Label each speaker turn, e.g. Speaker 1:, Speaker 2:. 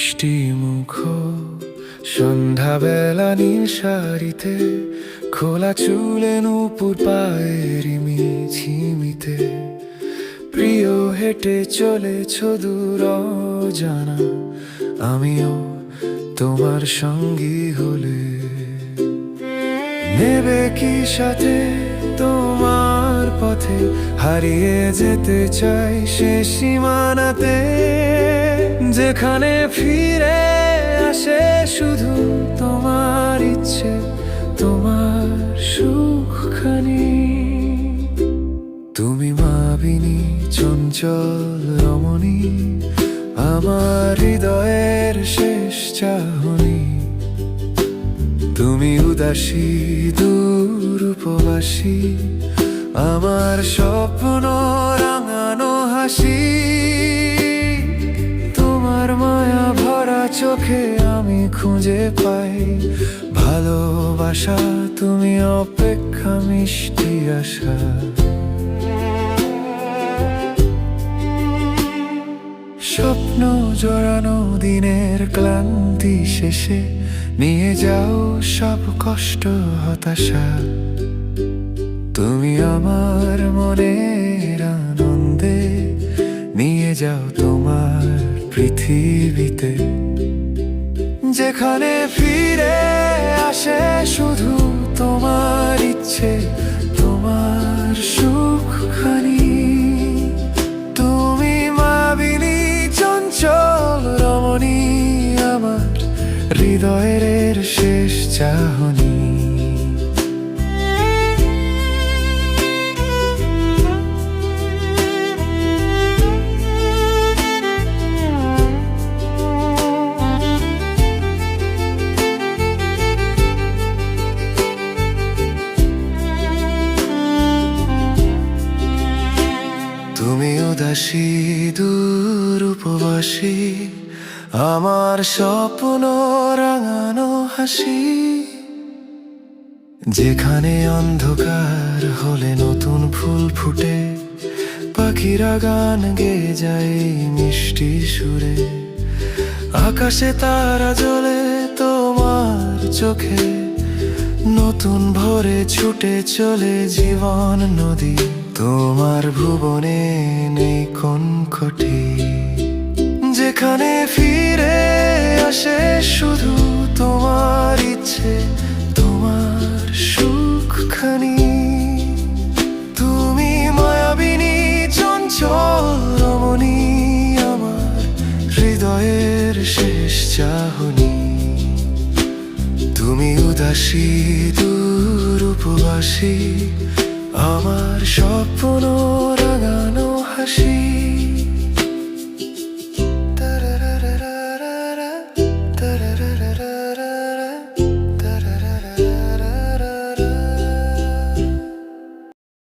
Speaker 1: মিষ্টি মুখ সন্ধ্যাবেলা নীল শাড়িতে, খোলা চুলে নূপুর পায়ের ঝিমিতে, প্রিয় হেঁটে চলেছ দূর অজানা, আমিও তোমার সঙ্গী হলে নেবে কি সাথে তোমার পথে, হারিয়ে যেতে চাই সে সীমানাতে, যেখানে ফিরে আসে শুধু তোমার ইচ্ছে, তোমার সুখখানি। তুমি মাবিনী চঞ্চল রমণী, আমার হৃদয়ের শেষ চাহনি। তুমি উদাসী দূর উপবাসী, আমার স্বপ্ন রাঙানো হাসি। তোমার মায়া ভরা চোখে আমি খুঁজে পাই ভালোবাসা, তুমি অপেক্ষা মিষ্টি আশা। স্বপ্ন জড়ানো দিনের ক্লান্তি শেষে, নিয়ে যাও সব কষ্ট হতাশা। তুমি আমার মনের আনন্দে, নিয়ে যাও তোমার পৃথিবীতে, যেখানে ফিরে আসে শুধু তোমার ইচ্ছে, তোমার সুখখানি। তুমি মাবিনী চঞ্চল রমণী, আমার হৃদয়ের শেষ চাহনি। তুমি উদাসী দূর উপবাসী, আমার স্বপ্ন রাঙানো হাসি। যেখানে অন্ধকার হলে নতুন ফুল ফুটে, পাখিরা গান গেয়ে যায় মিষ্টি সুরে, আকাশে তারা জ্বলে তোমার চোখে, নতুন ভোরে ছুটে চলে জীবন নদী। তোমার ভুবনে নেই কনকটি, যেখানে ফিরে আসে শুধু তোমার ইচ্ছে, তোমার সুখখানি। তুমি মায়াবিনী চঞ্চল রমণী, আমার হৃদয়ের শেষ চাহনি। তুমি উদাসী দূর উপবাসী, আমার স্বপ্ন রাঙানো হাসি।